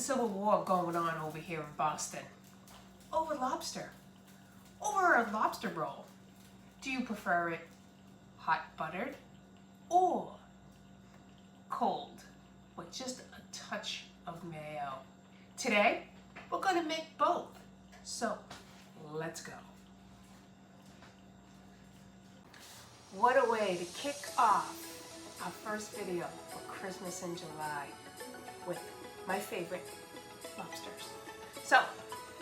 civil war going on over here in Boston. Over lobster. Over a lobster roll. Do you prefer it hot buttered or cold with just a touch of mayo? Today, we're going to make both. So, let's go. What a way to kick off our first video for Christmas in July with my favorite lobsters. So,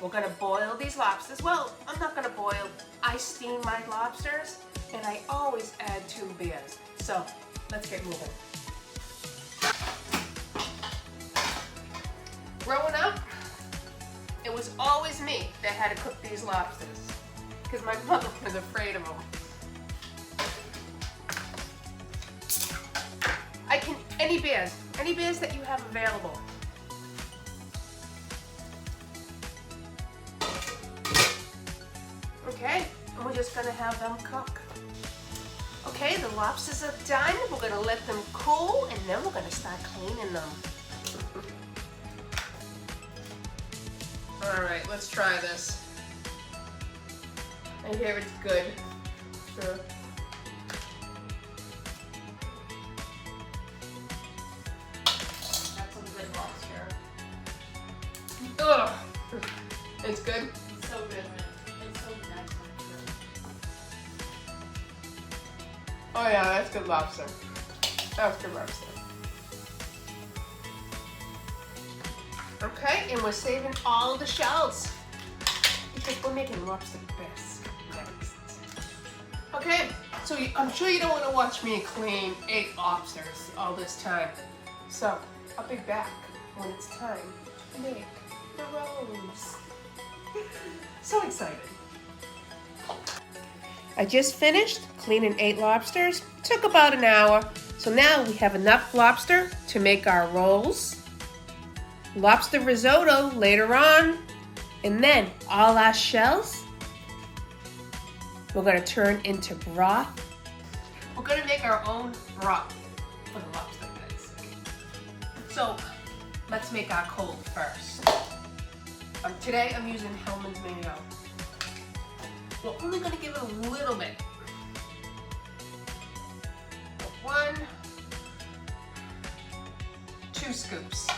we're gonna boil these lobsters. Well, I'm not gonna boil. I steam my lobsters, and I always add 2 beers. So, let's get moving. Growing up, it was always me that had to cook these lobsters because my mother was afraid of them. Any beers that you have available. Okay, and we're just gonna have them cook. Okay, the lobsters are done. We're gonna let them cool, and then we're gonna start cleaning them. All right, let's try this. I hear it's good. Sure. That's some good lobster. Ugh, it's good. It's so good, man. It's so nice. Oh yeah, that's good lobster. That's good lobster. Okay, and we're saving all the shells because we're making lobster bisque next. Okay, so I'm sure you don't want to watch me clean 8 lobsters all this time. So I'll be back when it's time to make the rolls. So excited. I just finished cleaning 8 lobsters. Took about an hour. So now we have enough lobster to make our rolls. Lobster risotto later on. And then all our shells we're going to turn into broth. We're going to make our own broth for the lobster bisque. So let's make our cold first. Today I'm using Hellmann's mayo. We're only going to give it a little bit. 1, 2 scoops.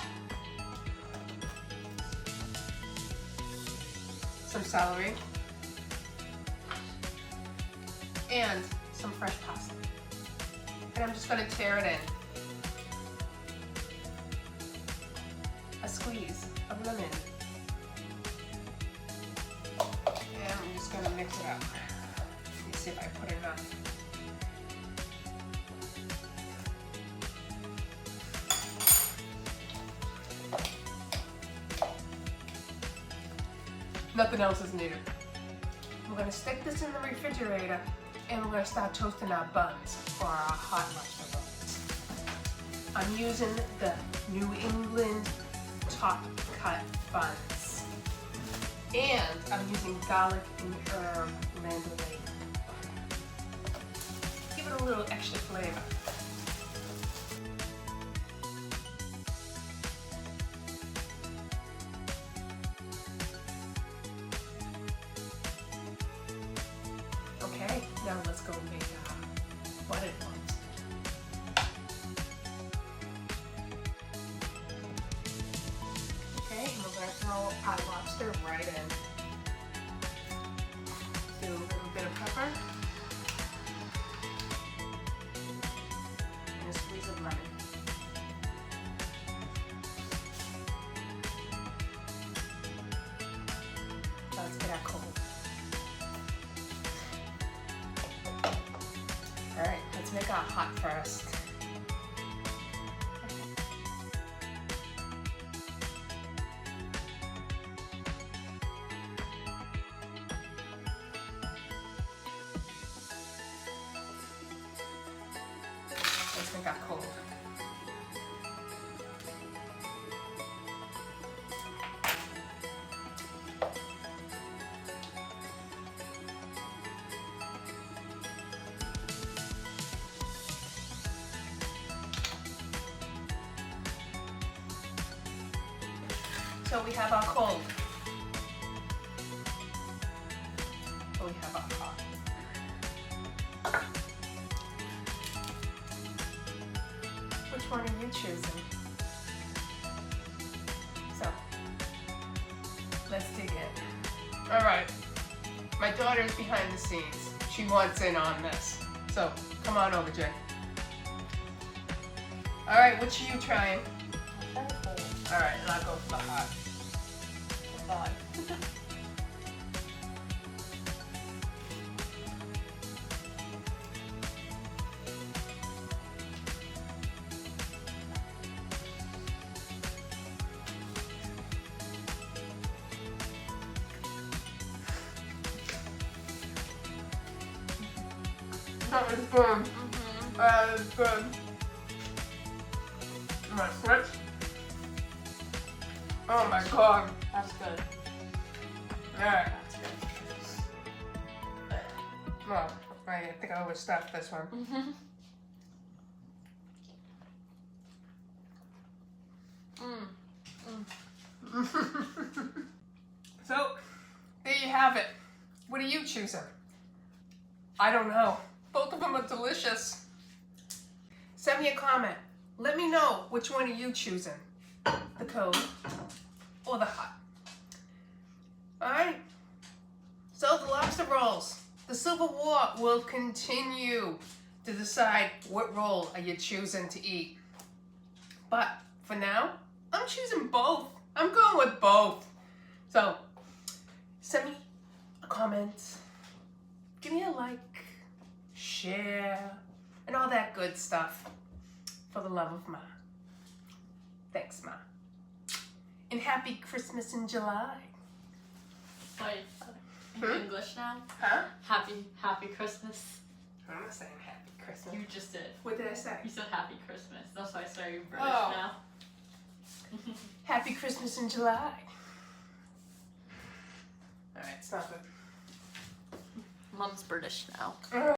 Some celery. And some fresh pasta. And I'm just going to tear it in. A squeeze of lemon. And I'm just going to mix it up. Let me see if I put enough. Nothing else is needed. We're going to stick this in the refrigerator and we're going to start toasting our buns for our hot lobster rolls. I'm using the New England top cut buns. And I'm using garlic and herb mandolin. Give it a little extra flavor. Okay, now let's go make buttered ones. Okay, and we're going to throw our lobster right in. Do a little bit of pepper. And a squeeze of lemon. Now let's get our cold. Alright, let's make our hot first. Let's make our cold. until we have our cold. Or we have our hot. Which one are you choosing? So, let's dig in. All right, my daughter's behind the scenes. She wants in on this. So, come on over, Jay. All right, which are you trying? I'll try the cold. All right, and I'll go for the hot. The thought. That was good. That was good. I'm gonna switch. Oh my god. That's good. Alright. That's good. Well, I think I overstuffed this one. So, there you have it. What are you choosing? I don't know. Both of them are delicious. Send me a comment. Let me know which one are you choosing. The cold or the hot. Alright. So the lobster rolls. The Civil War will continue to decide what roll are you choosing to eat. But for now, I'm choosing both. I'm going with both. So send me a comment. Give me a like. Share, and all that good stuff. For the love of Ma. Thanks, Ma. And happy Christmas in July. Wait, in English now? Huh? Happy Christmas. I'm not saying happy Christmas. You just did. What did I say? You said happy Christmas. That's why I started British Oh. now. Happy Christmas in July. Alright, stop it. Mom's British now.